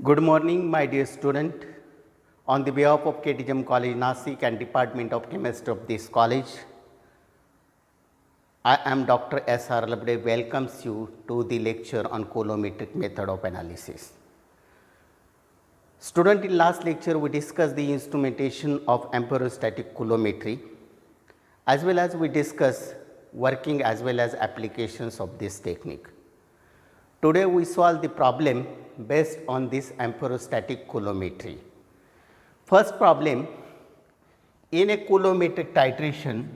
Good morning, my dear student. On the behalf of KTGM College Nasik and Department of Chemistry of this college, I am Dr. S.R. Labde welcomes you to the lecture on coulometric method of analysis. Student, in last lecture we discussed the instrumentation of amperostatic coulometry as well as we discussed working as well as applications of this technique. Today we solve the problem based on this amperostatic coulometry. First problem, in a coulometric titration,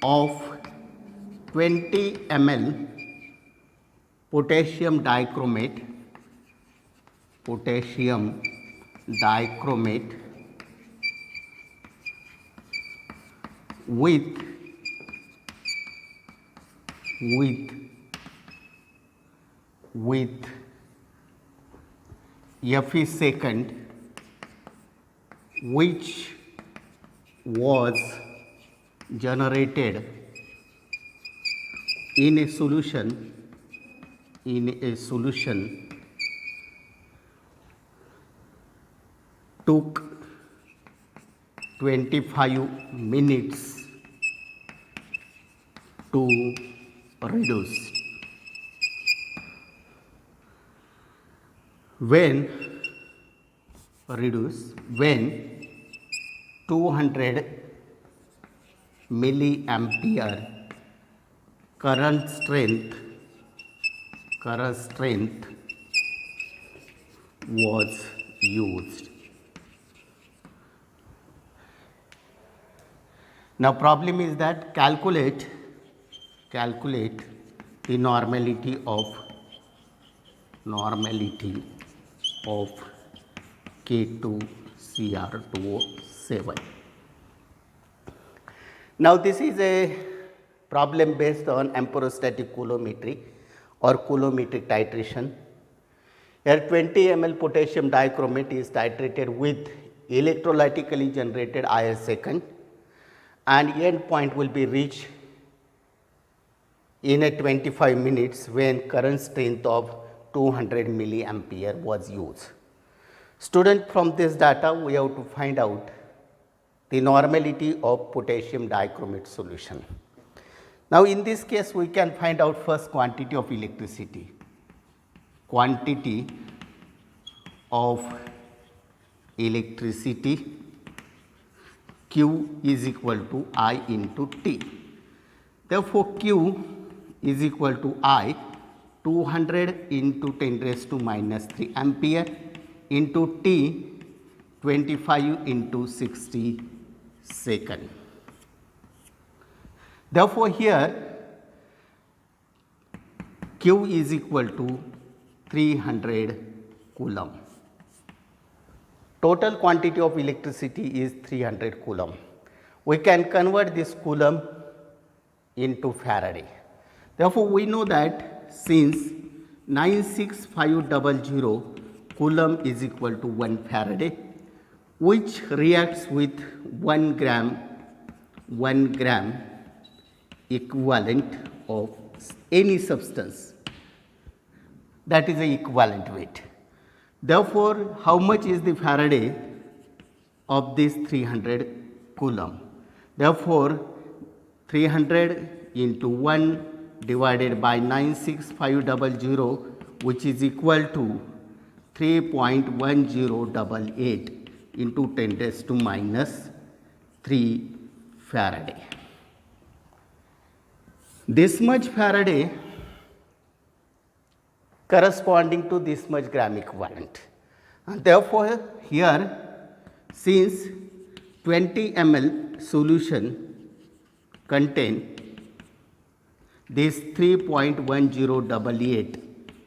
of 20 ml potassium dichromate with Fe second, which was generated in a solution took 25 minutes to reduce. When 200 milliampere current strength was used. Now problem is that calculate the normality of K2Cr2O7. Now this is a problem based on amperostatic coulometry or coulometric titration. Here 20 ml potassium dichromate is titrated with electrolytically generated IS second, and end point will be reached in a 25 minutes when current strength of 200 milliampere was used. Student, from this data we have to find out the normality of potassium dichromate solution. Now in this case we can find out first quantity of electricity. Q is equal to I into T. Therefore Q is equal to I 200 into 10 raised to minus 3 ampere into T 25 into 60 second. Therefore here Q is equal to 300 coulomb. Total quantity of electricity is 300 coulomb. We can convert this coulomb into Faraday. Therefore we know that since 96500 coulomb is equal to 1 Faraday, which reacts with 1 gram equivalent of any substance, that is the equivalent weight. Therefore, how much is the Faraday of this 300 coulomb? Therefore, 300 into 1 divided by 96500, which is equal to 3.1088 into 10 raised to minus 3 Faraday. This much Faraday corresponding to this much gram equivalent. And therefore, here since 20 ml solution contain this 3.1088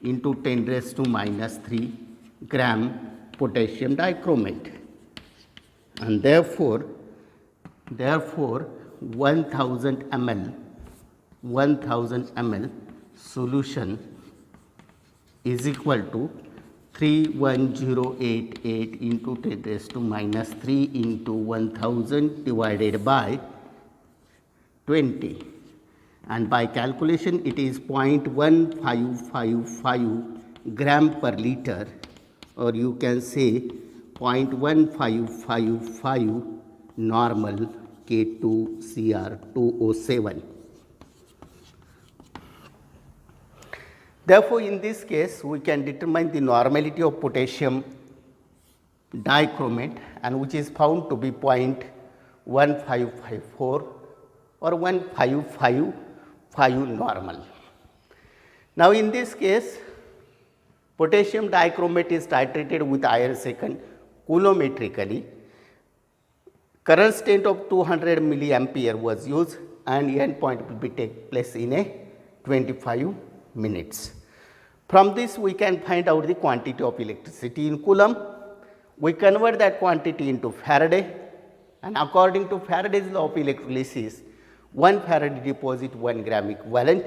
into 10 raised to minus 3 gram potassium dichromate, and therefore 1000 ml solution is equal to 31088 into 10 raised to minus 3 into 1000 divided by 20. and by calculation it is 0.1555 gram per liter, or you can say 0.1555 normal K2Cr2O7. Therefore, in this case we can determine the normality of potassium dichromate, and which is found to be 0.1554 or 1555 normal. Now, in this case potassium dichromate is titrated with iron second coulometrically. Current state of 200 milliampere was used, and end point will be take place in a 25 minutes. From this we can find out the quantity of electricity in coulomb. We convert that quantity into Faraday, and according to Faraday's law of electrolysis, 1 Faraday deposit 1 gram equivalent.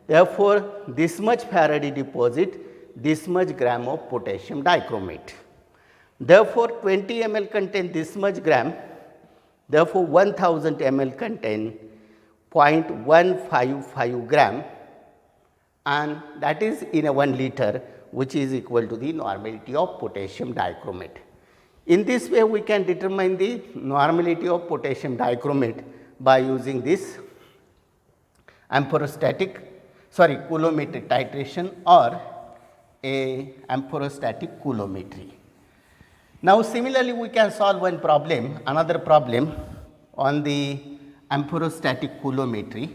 Therefore, this much Faraday deposit this much gram of potassium dichromate. Therefore, 20 ml contain this much gram. Therefore, 1000 ml contain 0.155 gram, and that is in a 1 liter, which is equal to the normality of potassium dichromate. In this way, we can determine the normality of potassium dichromate by using this coulometric titration or a amphorostatic coulometry. Now, similarly, we can solve another problem on the amphorostatic coulometry.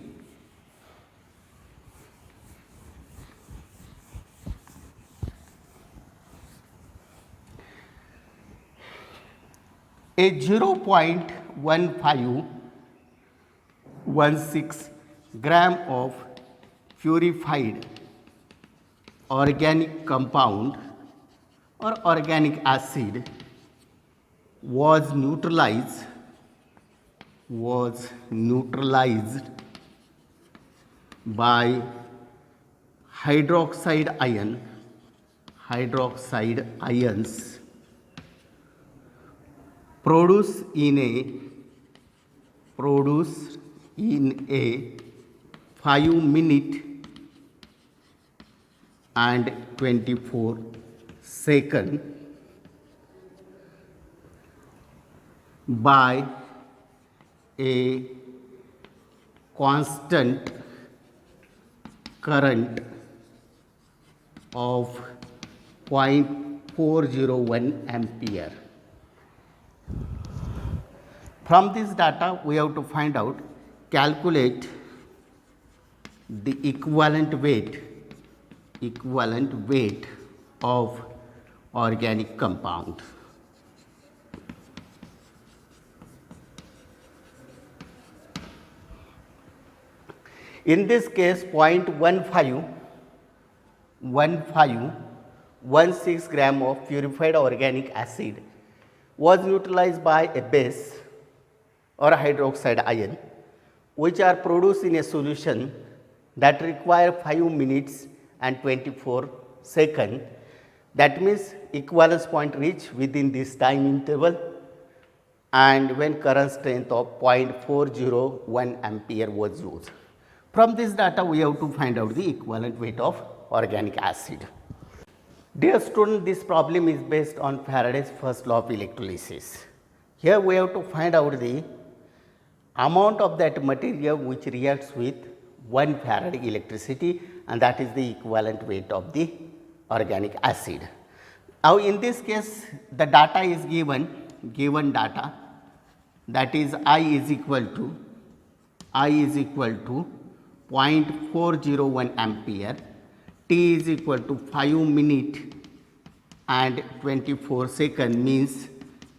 A 0.1516 gram of purified organic compound or organic acid was neutralized by hydroxide ions produced in a 5-minute and 24-second by a constant current of 0.401 ampere. From this data, we have to calculate the equivalent weight of organic compound. In this case, 0.1516 gram of purified organic acid was neutralized by a base or a hydroxide ion, which are produced in a solution that require 5 minutes and 24 seconds. That means equivalence point reached within this time interval, and when current strength of 0.401 ampere was used. From this data, we have to find out the equivalent weight of organic acid. Dear student, this problem is based on Faraday's first law of electrolysis. Here we have to find out the amount of that material which reacts with 1 Farad electricity, and that is the equivalent weight of the organic acid. Now, in this case, the data is given data, that is I is equal to 0.401 ampere, T is equal to 5 minutes and 24 seconds, means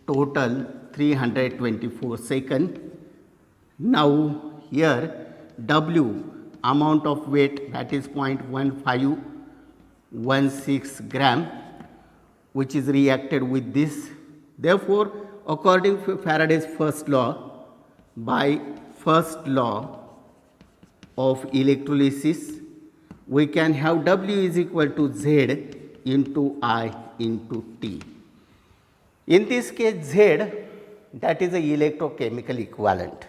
total 324 seconds. Now, here W amount of weight, that is 0.1516 gram, which is reacted with this. Therefore, according to Faraday's first law, by first law of electrolysis, we can have W is equal to Z into I into T. In this case, Z, that is a electrochemical equivalent.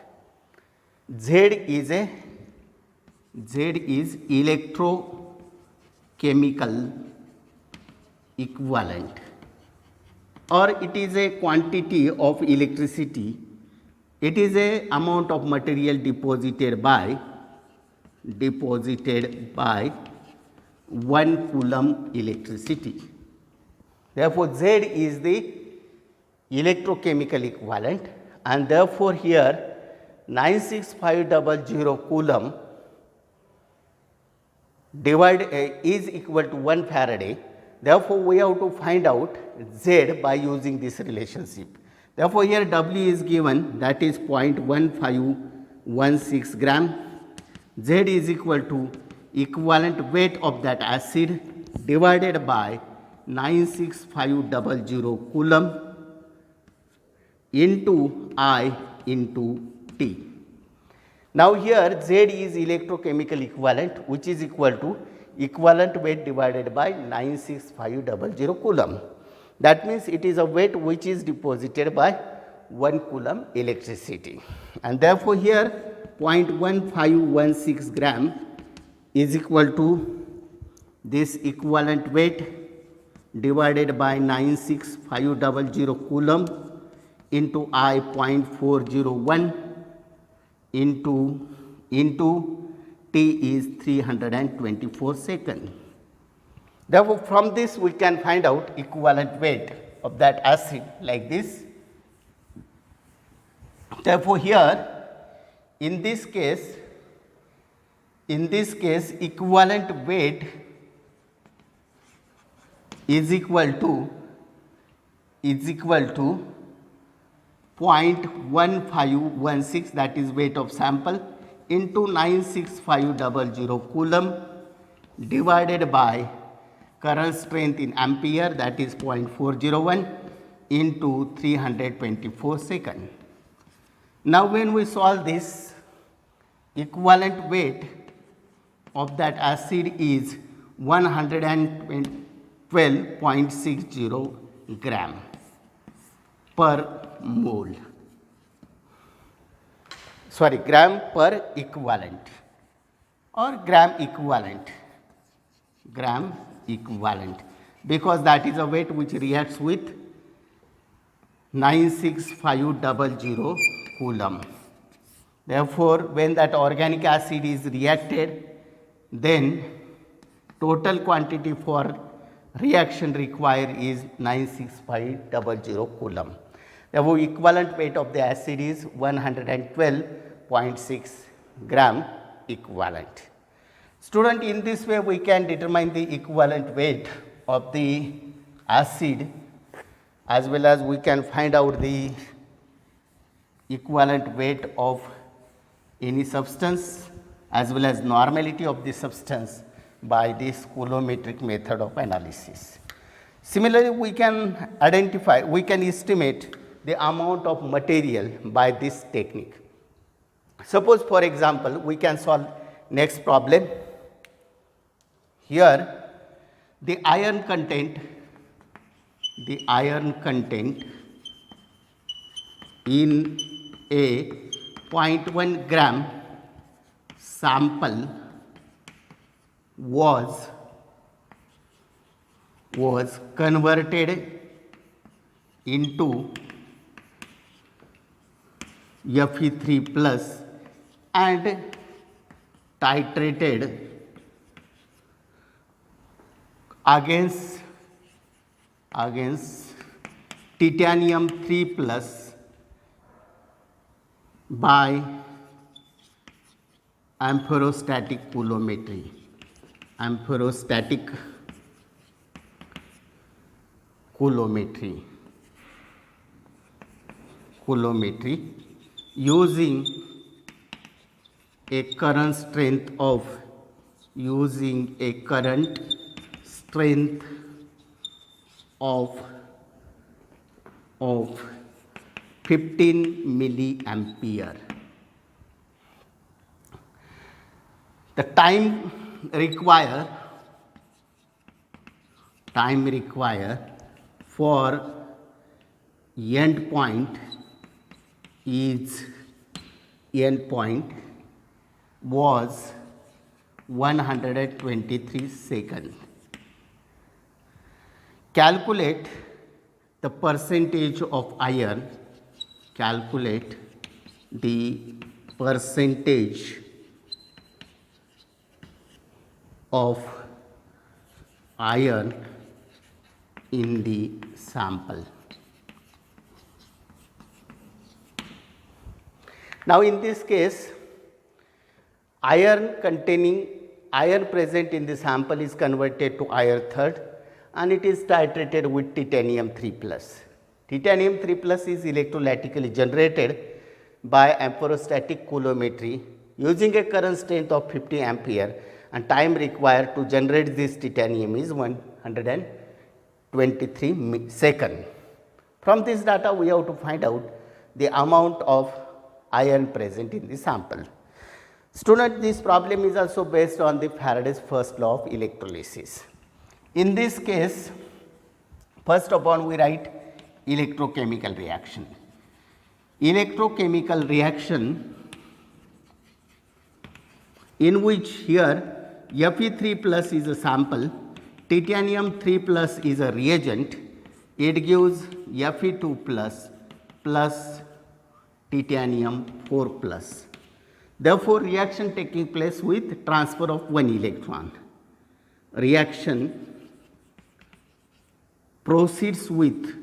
Z is a Z is electrochemical equivalent, or it is a quantity of electricity. It is a amount of material deposited by 1 coulomb electricity. Therefore, Z is the electrochemical equivalent, and therefore, here 96500 coulomb is equal to 1 Faraday. Therefore, we have to find out Z by using this relationship. Therefore, here W is given, that is 0.1516 gram. Z is equal to equivalent weight of that acid divided by 96500 coulomb into I into T. Now, here Z is electrochemical equivalent, which is equal to equivalent weight divided by 96500 coulomb. That means it is a weight which is deposited by 1 coulomb electricity, and therefore, here 0.1516 gram is equal to this equivalent weight divided by 96500 coulomb into I 0.401 into T is 324 seconds. Therefore, from this we can find out equivalent weight of that acid like this. Therefore, here in this case equivalent weight is equal to 0.1516, that is weight of sample, into 96500 coulomb divided by current strength in ampere, that is 0.401 into 324 seconds. Now, when we solve this, equivalent weight of that acid is 112.60 gram per mole, gram per equivalent, or gram equivalent, because that is a weight which reacts with 96500 coulomb. Therefore, when that organic acid is reacted, then total quantity for reaction required is 96500 coulomb. Therefore, equivalent weight of the acid is 112.6 gram equivalent. Student, in this way we can determine the equivalent weight of the acid, as well as we can find out the equivalent weight of any substance, as well as normality of the substance by this coulometric method of analysis. Similarly, we can estimate the amount of material by this technique. Suppose, for example, we can solve next problem. Here, the iron content in a 0.1 gram sample was converted into Fe3 plus and titrated against titanium 3 plus by amphorostatic coulometry. Using a current strength of 15 milliampere. The time required for end point was 123 seconds. Calculate the percentage of iron. Calculate the percentage of iron in the sample. Now in this case, iron present in the sample is converted to iron third and it is titrated with titanium 3 plus. Titanium 3 plus is electrolytically generated by amperostatic coulometry using a current strength of 50 ampere, and time required to generate this titanium is 123 seconds. From this data we have to find out the amount of iron present in the sample. Student, this problem is also based on the Faraday's first law of electrolysis. In this case, first of all we write electrochemical reaction. Electrochemical reaction in which here Fe3 plus is a sample, titanium 3 plus is a reagent, it gives Fe2 plus plus titanium 4 plus. Therefore, reaction taking place with transfer of one electron. Reaction proceeds with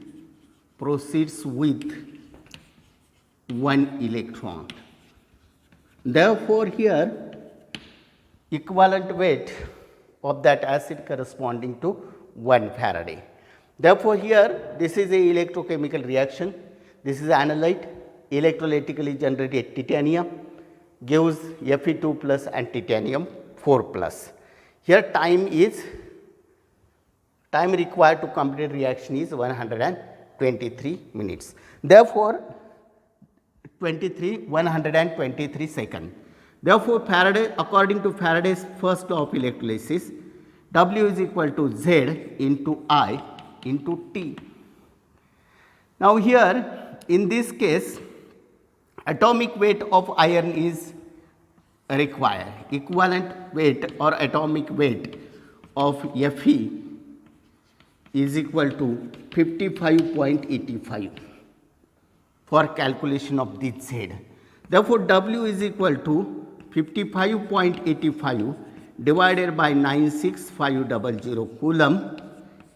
one electron. Therefore, here equivalent weight of that acid corresponding to 1 Faraday. Therefore, here this is a electrochemical reaction. This is analyte, electrolytically generated titanium gives Fe2 plus and titanium 4 plus. Here time required to complete reaction is 123 minutes. Therefore, 123 seconds. Therefore, Faraday, according to Faraday's first law of electrolysis, W is equal to Z into I into T. Now here in this case, atomic weight of iron is required. Equivalent weight or atomic weight of Fe is equal to 55.85 for calculation of this Z. Therefore, W is equal to 55.85 divided by 96500 coulomb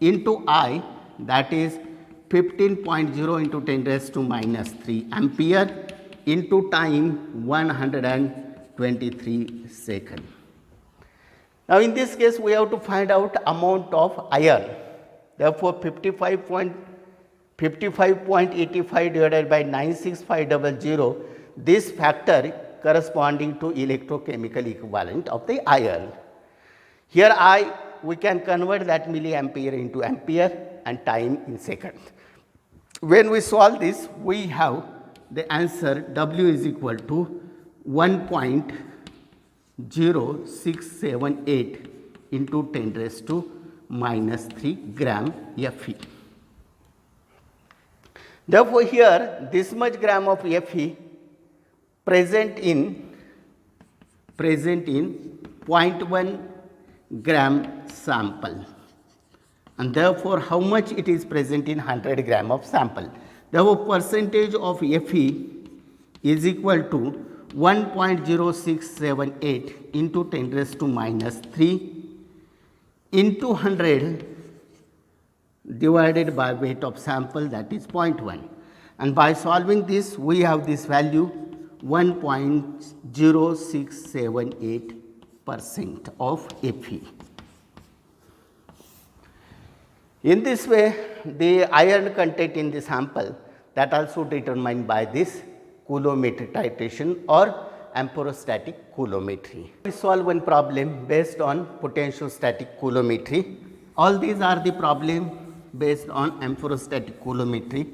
into I, that is 15.0 into 10 raised to minus 3 ampere into time 123 seconds. Now in this case we have to find out amount of iron. Therefore 55.85 divided by 96500, this factor corresponding to electrochemical equivalent of the iron. Here we can convert that milliampere into ampere and time in seconds. When we solve this, we have the answer W is equal to 1.0678 into 10 raised to minus 3 gram Fe. Therefore, here this much gram of Fe present in 0.1 gram sample, and therefore how much it is present in 100 gram of sample. Therefore, percentage of Fe is equal to 1.0678 into 10 raised to minus 3 into 100 divided by weight of sample, that is 0.1, and by solving this we have this value 1.0678% of Fe. In this way, the iron content in the sample, that also determined by this coulometry titration or amperostatic coulometry. We solve one problem based on potentiostatic coulometry. All these are the problem based on amperostatic coulometry.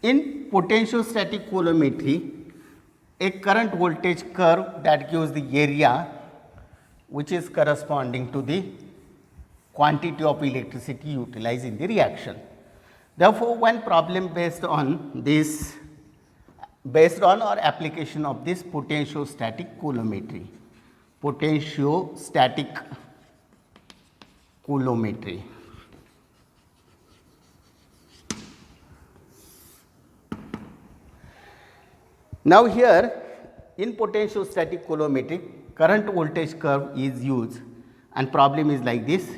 In potentiostatic coulometry, a current voltage curve that gives the area which is corresponding to the quantity of electricity utilized in the reaction. Therefore, one problem based on or application of this potentiostatic coulometry. potentiostatic coulometry. Now here in potentiostatic coulometry, current voltage curve is used and problem is like this.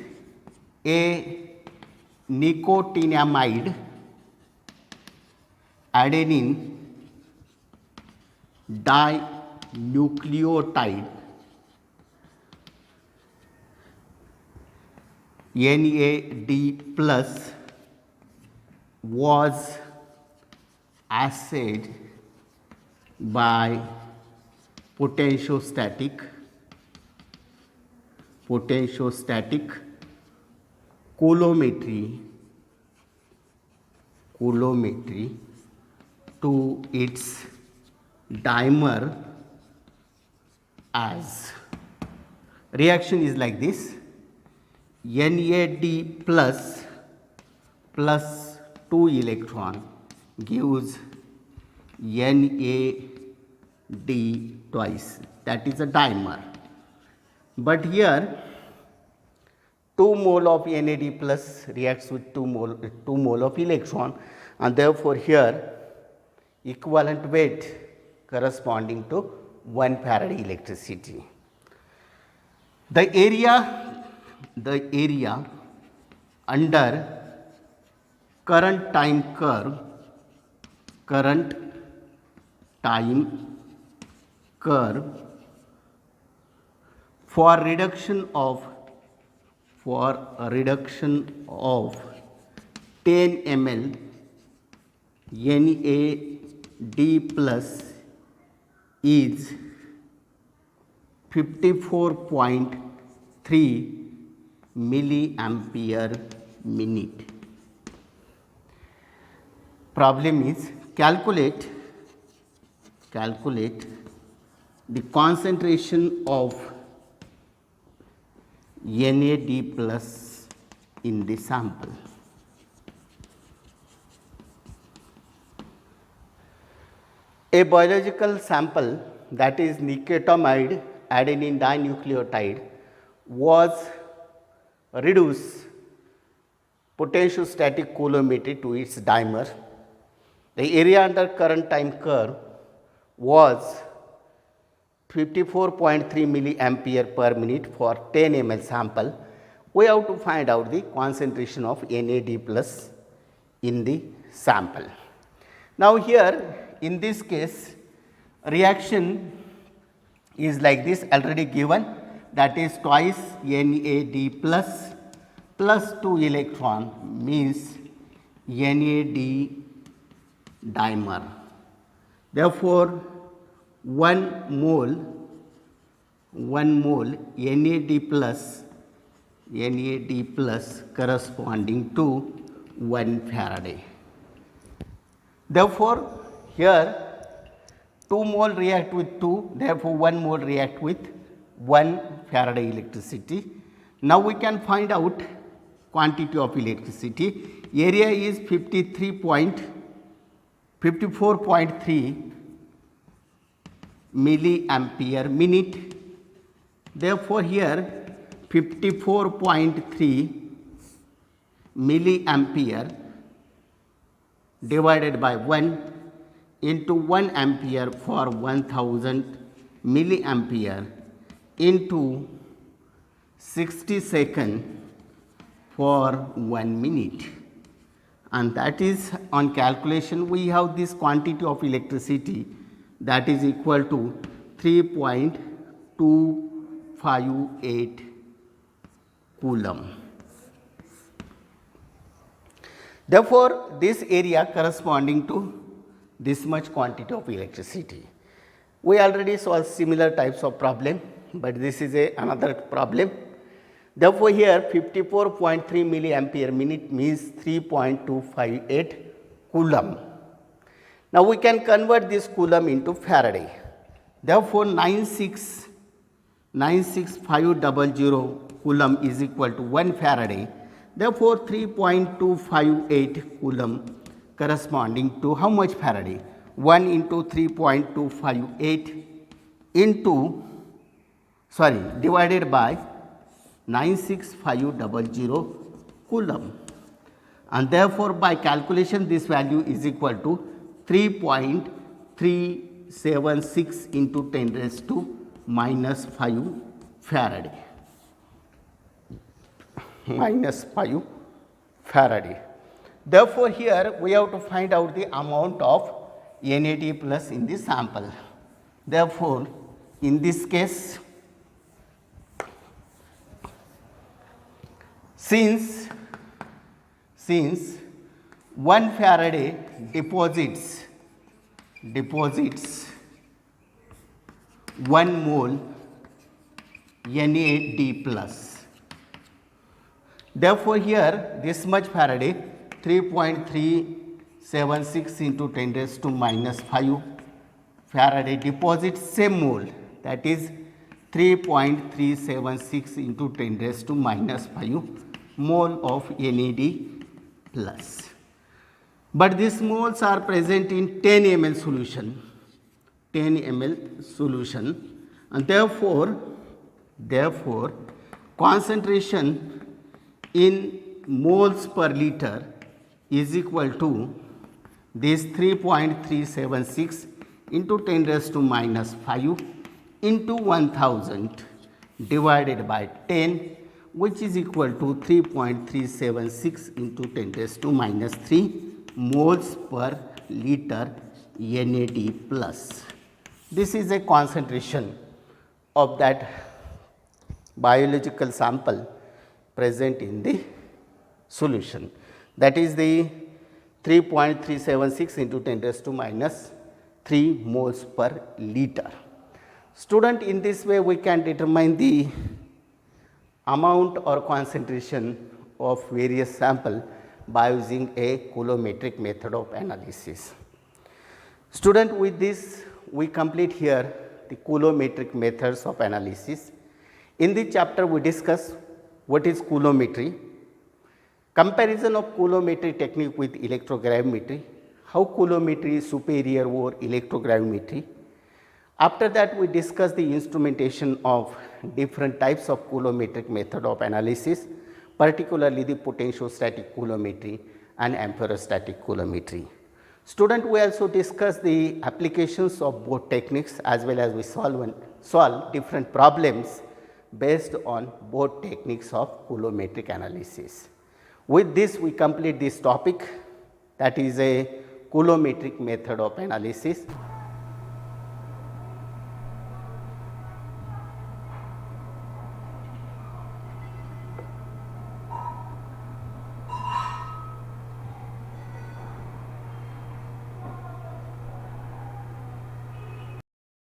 A nicotinamide adenine dinucleotide NAD plus was assayed by potentiostatic coulometry to its dimer as reaction is like this. NAD plus 2 electron gives NAD twice, that is a dimer. But here 2 mole of NAD plus reacts with 2 mole of electron, and therefore here equivalent weight corresponding to 1 farad electricity. The area under current time curve for a reduction of 10 ml NAD plus is 54.3 milliampere minute. Problem is calculate the concentration of NAD plus in the sample. A biological sample, that is nicotinamide adenine dinucleotide, was reduced potentiostatic coulometry to its dimer. The area under current time curve was 54.3 milliampere per minute for 10 ml sample. We have to find out the concentration of NAD plus in the sample. Now here in this case reaction is like this, already given, that is twice NAD plus 2 electron means NAD dimer. Therefore 1 mole NAD plus corresponding to 1 farad. Therefore here 2 mole react with 2, therefore 1 mole react with 1 farad electricity. Now we can find out quantity of electricity. Area is 54.3 milliampere minute. Therefore here 54.3 milliampere divided by 1 into 1 ampere for 1000 milliampere into 60 seconds for 1 minute, and that is on calculation we have this quantity of electricity, that is equal to 3.258 coulomb. Therefore this area corresponding to this much quantity of electricity. We already solved similar types of problem, but this is another problem. Therefore here 54.3 milliampere minute means 3.258 coulomb. Now we can convert this coulomb into farad. Therefore 96500 coulomb is equal to 1 farad. Therefore 3.258 coulomb corresponding to how much farad? 1 into 3.258 into divided by 96500 coulomb, and therefore by calculation this value is equal to 3.376 into 10 raised to minus 5 Faraday. Minus 5 Faraday. Therefore, here we have to find out the amount of NAD plus in the sample. Therefore, in this case, since 1 Faraday deposits 1 mole NAD plus. Therefore, here this much Faraday 3.376 into 10 raised to minus 5 Faraday deposits same mole, that is 3.376 into 10 raised to minus 5 mole of NAD plus. But these moles are present in 10 ml solution, 10 ml solution, and therefore concentration in moles per liter is equal to this 3.376 into 10 raised to minus 5 into 1000 divided by 10, which is equal to 3.376 into 10 raised to minus 3 moles per liter NAD plus. This is a concentration of that biological sample present in the solution, that is the 3.376 into 10 raised to minus 3 moles per liter. Student, in this way we can determine the amount or concentration of various sample by using a coulometric method of analysis. Student, with this we complete here the coulometric methods of analysis. In this chapter we discuss what is coulometry, comparison of coulometry technique with electrogravimetry, how coulometry is superior over electrogravimetry. After that we discuss the instrumentation of different types of coulometric method of analysis, particularly the potentiostatic coulometry and amperostatic coulometry. Student, we also discuss the applications of both techniques as well as we solve different problems based on both techniques of coulometric analysis. With this we complete this topic, that is a coulometric method of analysis.